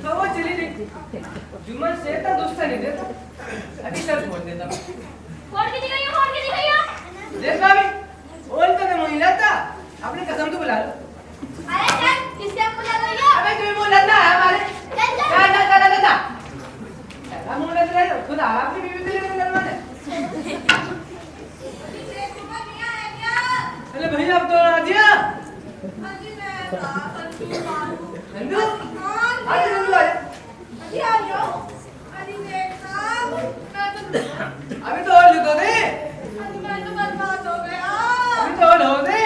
तो वो चली नहीं। जुम्मन से तो दोस्त नहीं देता। अभी सर छोड़ देता। फोड़ के दिखाइए, फोड़ के दिखाइए। देख भाभी, ओल तो नहीं लाता। अपनी कसम तो बुला लो। अरे चल, किससे बुला रही अबे तू बोला ना हमारे। चल चल। जा। हम बोले तो ले लो। खुद आपकी बीवी के लिए दरवाजे। अरे भैया अब तो आ दिया। नंदू? आज नंदू आया। अभी तो और लिखो दे। अभी तो और हो दे।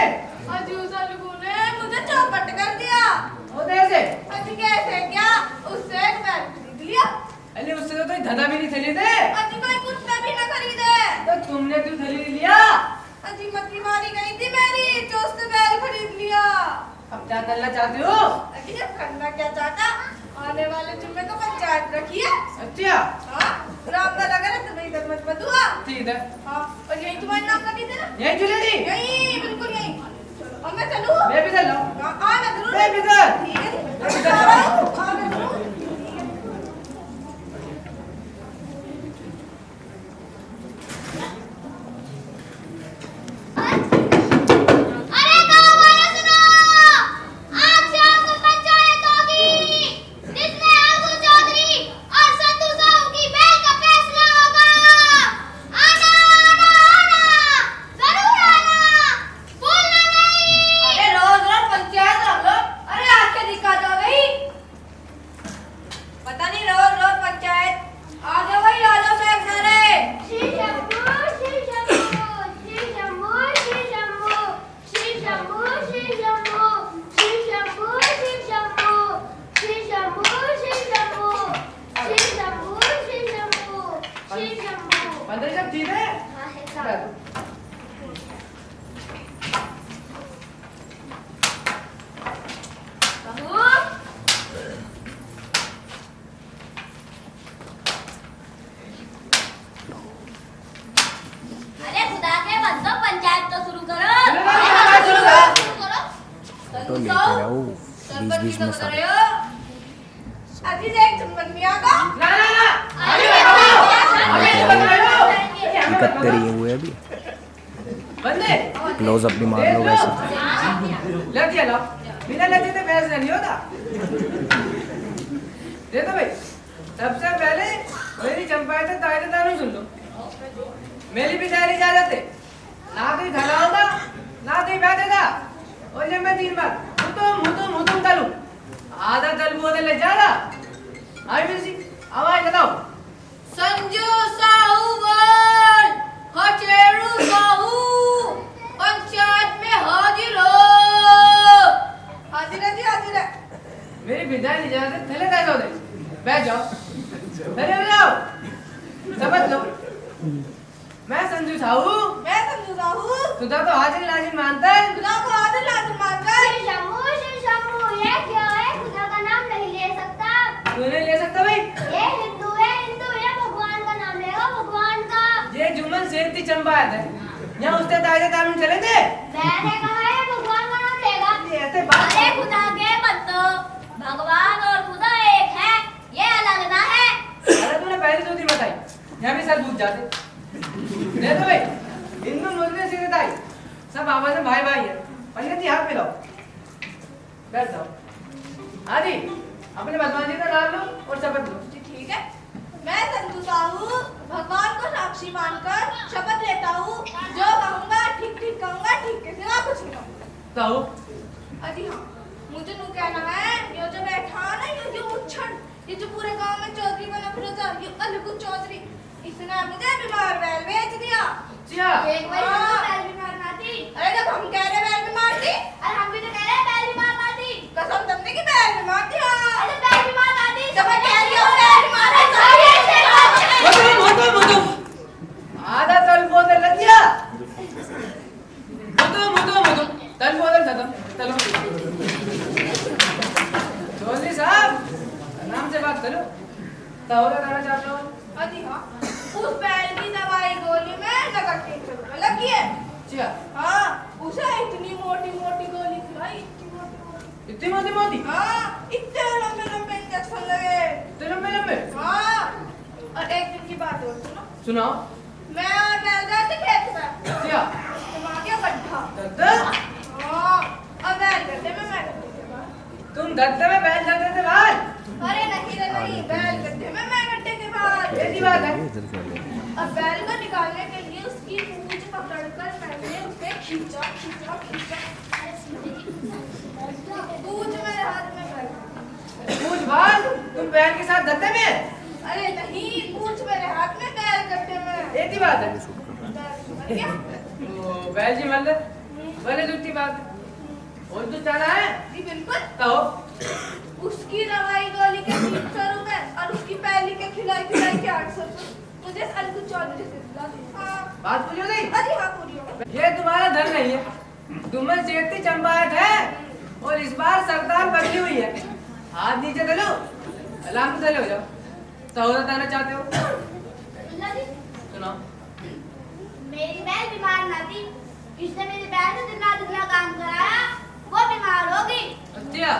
हो दे ऐसे। अरे उससे तो धंधा भी नहीं थैली दे। तो तुमने क्यों थैली लिया? अब क्या करना चाहती हो? क्या चाहता आने वाले जुम्मे को पंचायत रखिए। अच्छा हाँ, राम का लगा ना तुम्हें इधर मत बदुआ। ठीक है। हाँ, और यही तुम्हारे नाम लगी थी ना? यही चले दी। यही, बिल्कुल यही। और मैं चलूँ? मैं भी चल रहा हूँ। हाँ, आ मैं जरूर। मैं भी चल। ठीक है, मैं जा रहा हूँ। आ मैं जरूर। अरे गाँव वालों सुनो, आज शाम को पंचायत होगी, जिसमें आगू चौधरी और संधू साहू की बेल का फैसला होगा। आना आना आना, जरूर आना, भूलना नहीं। अरे रोज रोज पंचायत रख लो। अरे आज क्या दिक्कत हो गई? पता नहीं रोज रोज पंचायत। आ जाओ भाई, आ जाओ सब सारे। श्री शंभू, श्री शंभू, श्री शंभू, श्री शंभू, श्री शंभू, श्री शंभू, श्री शंभू, श्री शंभू, श्री शंभू, श्री शंभू, श्री शंभू, श्री शंभू, श्री शंभू। अंदर सब ठीक है? हाँ है साहब। बाबू, अरे खुदा के बंदो, पंचायत तो शुरू करो। शुरू करो। शुरू करो। फोटो लेते रहो बीच में सब। अभी देख तुम बनिया का। ना ना ना। अरे इकहत्तर ये हुए अभी। बंदे। क्लोज अप भी मार लो वैसे। लग गया लो। बिना लगे तो बहस नहीं होता। दे दो भाई। सबसे पहले मेरी चंपाई से तायदादारी सुन लो। मेरी भी सारी इजाजत है। ना कोई धला होगा, ना कोई बैठेगा। और जब मैं 3 बार हुतुम तलू। आधा तल वो ले जाएगा। आई मिल सी आवाज लगाओ। संजू साहू बोल, हचेरू साहू, पंचायत में हाजिर हो। हाजिर है जी, हाजिर है। मेरी विदाई इजाजत थले कैसे हो गई? बैठ जाओ। थले हो जाओ। समझ लो। मैं संजू साहू। मैं संजू साहू। तुझा तो हाजिर लाजिम मानता है। खुदा को हाजिर लाजिम मानकर। श्री शंभू, ये क्या है? खुदा का नाम नहीं ले सकता। तू नहीं ले सकता भाई। ये हिंदू है, भगवान का नाम लेगा, भगवान का। ये जुम्मन शेर की चंपायत है। यहाँ उसके ताजे तालुम चले थे। मैंने कहा है भगवान का नाम लेगा। ये ऐसे बात। अरे खुदा के बंदो, भगवान और खुदा एक है, ये अलग ना है। अरे तूने पहले 2 दिन बताई। यहाँ भी सर पूछ जाते। नहीं तो भाई हिंदू मुस्लिम सीधे ताई सब आपस में भाई भाई है। पंडित जी हाथ मिलाओ। बैठ जाओ। हाँ जी अपने भगवान जी का नाम लो और शपथ लो। ठीक है। मैं संजू साहू भगवान को साक्षी मानकर शपथ लेता हूँ, जो कहूँगा ठीक ठीक कहूँगा, ठीक के सिवा कुछ नहीं कहूँगा। ताऊ अजी हाँ, मुझे नू कहना है, ये जो बैठा है ना, ये मुच्छड़, ये जो पूरे गांव में चौधरी बना फिरोजा, ये अलगू चौधरी, इसने मुझे बीमार बैल बेच दिया। चिया एक बार तो बैल बीमार ना थी। अरे जब हम कह रहे बैल बीमार थी, और हम भी तो कह रहे हैं बैल बीमार ना थी। कसम तुमने की बैल बीमार थी। हाँ। अरे बैल बीमार ना थी। जब मैं कह रही हूँ बैल बीमार है, आधा तल बोल लग गया। कहो क्या कहना चाहते हो? अजी हाँ, उस बैल की दवाई गोली में लगभग 300 रुपए लगी है। अच्छा, हाँ, उसे इतनी मोटी मोटी गोली खिलाई, इतनी मोटी मोटी? हाँ, इतने लंबे लंबे इंजेक्शन लगे। इतने लंबे लंबे? हाँ, और एक दिन की बात और सुनो। सुनाओ। मैं और बैल गए थे खेत में। अच्छा, तुम आ गया गड्ढा। गद्दा? हाँ, और बैल गड्ढे में मैं गड्ढे के बाहर। तुम गद्दे में बैल चलते थे बाहर? अरे नहीं रे नहीं, बैल गड्ढे में मैं गड्ढे के बाहर। ऐसी बात है? इधर कर ले अब बैल को निकालने के लिए उसकी पूंछ पकड़कर मैंने उसे खींचा खींचा खींचा। पूंछ मेरे हाथ में बैल। पूछ बाल, तुम बैल के साथ गद्दे में? अरे नहीं, पूंछ मेरे हाथ में बैल गड्ढे में। ऐसी बात है? बैल मर गया। ओ, बैल जी मतलब भले झूठी बात है। और तो जाना है? जी बिल्कुल। कहो। उसकी दवाई गोली के 300 रुपए और उसकी पहली के खिलाई खिलाई के 800 रुपए मुझे अलगू चौधरी से दिला दी। हाँ, बात पूरी हो गई? अरे हाँ पूरी हो गई। ये तुम्हारा धन नहीं है। तुम्हें जेती चंपायत है और इस बार सरदार बदली हुई है। हाथ नीचे दलो, अलार्म पे दले हो जाओ। सहोदर बताना चाहते हो? सुनाओ। मेरी बहन बीमार ना थी, इसने मेरी बहन से जितना जितना काम कराया वो बीमार हो गई। अच्छा,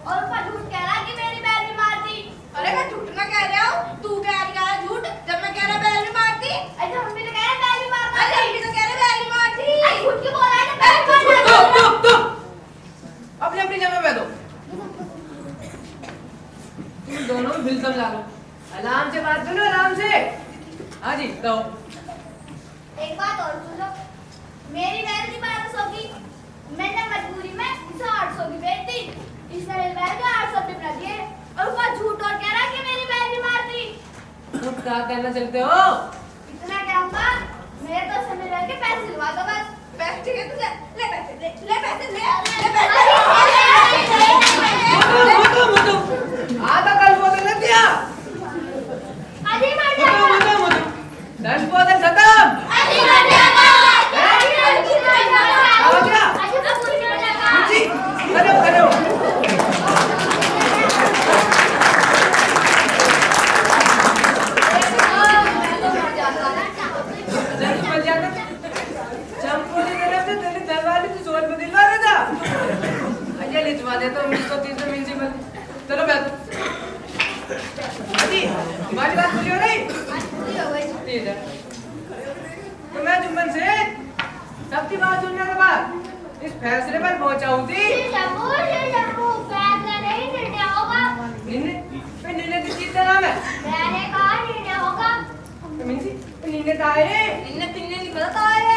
और ऊपर झूठ कह रहा कि मेरी बहन बीमार थी। अरे मैं झूठ ना कह रहा हूँ, तू कह रहा है झूठ जब मैं कह रहा बैल बीमार थी। अरे हम भी तो कह रहे हैं बहन बीमार अरे हम भी तो कह रहे बैल बीमार थी। अरे झूठ क्यों बोल रहा है ना बहन चुप बीमार चुप चुप चुप। अपनी अपनी जगह पे दो। तुम दोनों भी फिल्म समझा लो। आराम से बात करो, आराम से। हाँ जी, कहो। एक बात और सुन लो, मेरी बहन की 1200 की, मैंने मजबूरी में उसे 800 की बेच दी। इसने मेरी बहन को 800 रुपए बना दिए और ऊपर झूठ और कह रहा कि मेरी बहन बीमार थी। तुम क्या कहना चलते हो? इतना कहूँगा, मेरे तो से मिल के पैसे दिलवा दो बस। पैसे चाहिए तुझे? ले पैसे ले पैसे ले मुझो मुझो आधा कल बोतल लग गया। अजी मर मुझो जाएगा। मुझो मुझो 10 बोतल खत्म। अजी मर जाएगा। अजी मर जाएगा। हो गया? अजी तो पूरी मर जाएगा। जी, खड़े हो, खड़े हो। मर जाता। चंपू की तरफ से तेरी दरवाजे की सोल में दिलवा रहा था। अजय लिखवा दे तो 1930 में म्यूजिकल। चलो बैठो। जी, हमारी बात पूरी हो गई? पूरी हो गई। ठीक है। तो मैं जुम्मन से सबकी बात सुनने के बाद इस फैसले पर पहुंचा हूँ थी। शंभू फैसला नहीं निर्णय होगा। नीने की चीज का नाम है। मैंने कहा निर्णय होगा। नीने का है। इन्ने पिन्ने नहीं पता है।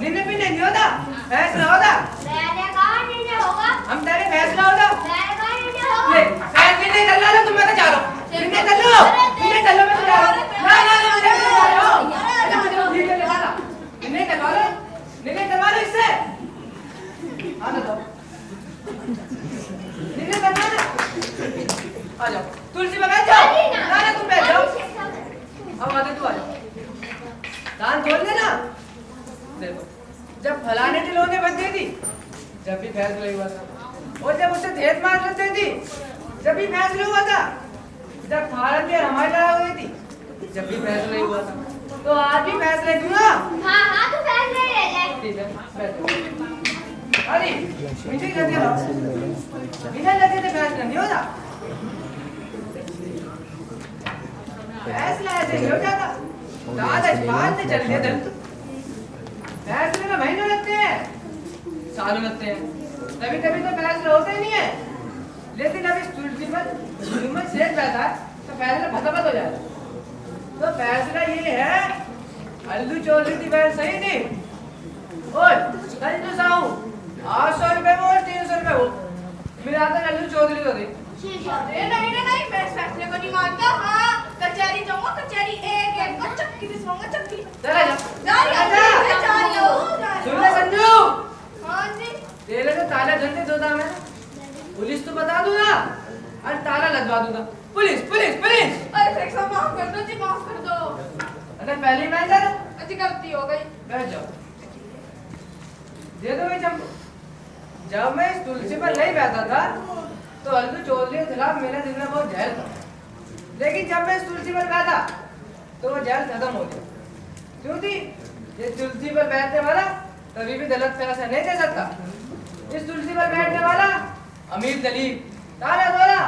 नीने भी नहीं होता, फैसला होता। मैंने कहा निर्णय होगा। हम तेरे फैसला होता। मैंने कहा निर्णय ले, होगा। फैसले नहीं कर लो तुम, मैं तो जा रहा हूँ। निर्णय कर लो, निर्णय कर लो, मैं तो जा रहा हूँ। ना ना ना, मुझे नहीं जा रहा हूँ। मुझे निर्णय करवा लो, निर्णय करवा लो, निर्णय करवा लो इससे। हाँ तो निर्णय करवा लो। आ जाओ, तुलसी पे बैठ जाओ। ना ना, तुम बैठ जाओ। अब आते तू आ जाओ। कान खोल देना। देखो, जब फलाने टिलों ने बच गई थी, जब भी फैसला हुआ था, और जब उसे धेत मार लेती थी, जब भी फैसला हुआ था, जब भारत में हमारी लड़ाई हुई थी, जब भी फैसला हुआ था, तो आज भी फैसले दूंगा। हाँ हाँ तो फैसला ही रह जाए। ठीक है, बैठो। अरे, मुझे क्या दिया? बिना लगे तो फैसला नहीं होता। फैसला ऐसे नहीं हो जाता। कागज बात से चल दिया फैसले में महीनों लगते हैं, सालों लगते हैं, कभी कभी तो फैसला होते ही नहीं है। लेकिन अब इस तुलसी पर ह्यूमन सेज बैठा है तो फैसला फटाफट हो जाएगा। तो फैसला ये है, अल्लू चौधरी की बहन सही थी और कंजूस आऊं 800 रुपए में और 300 रुपए वो मिला कर अल्लू चौधरी को दी। अरे नहीं नहीं, मैं इस फैसले को नहीं मानता। हाँ, कचहरी जाऊंगा, कचहरी एक एक को चक्की दिसवाऊंगा, चक्की। चला जा। जा रही हूँ, जा रही हूँ। सुन ले संजू, हाँ जी। तेरे को ताला घंटे दोदा मैं पुलिस तो बता दूंगा और ताला लगवा दूंगा। Police police police. अरे शेख साहब माफ कर दो जी, माफ कर दो। अरे पहली मैं जा अच्छी गलती हो गई। बैठ जाओ। दे दो भाई चंपू। जब मैं इस तुलसी पर नहीं बैठा था तो अल्लू चौधरी के खिलाफ मेरा दिल में बहुत जहर था। लेकिन जब मैं इस तुलसी पर बैठा तो वो जेल खत्म हो गया। क्यों थी? ये तुलसी पर बैठने वाला कभी भी गलत फैसला नहीं दे सकता। इस तुलसी पर बैठने वाला अमीर दलील तारा द्वारा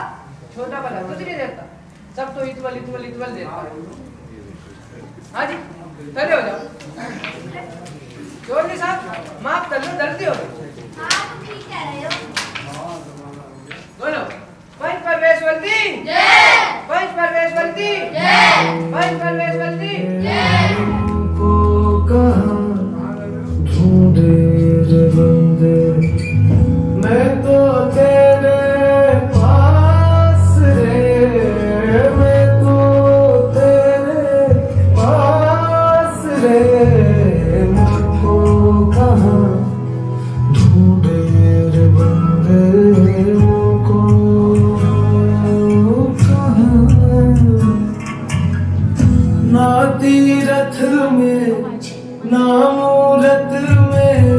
छोटा बड़ा कुछ नहीं देता, सब तो इतवल इतवल इतवल देता है। हाँ जी, खड़े हो जाओ। चोरनी साहब, माफ कर लो, गलती हो गई। हाँ तुम ठीक कह रहे हो। बोलो, पंच परमेश्वरी जय, पंच परमेश्वरी जय, पंच परमेश्वरी जय। को कहाँ ढूंढे रे बंदे, मैं तो तेरे पास रे, मैं तो तेरे पास रे, मुझको कहाँ ढूंढे रे बंदे, मुझको कहाँ ना तीरथ में ना मूरत में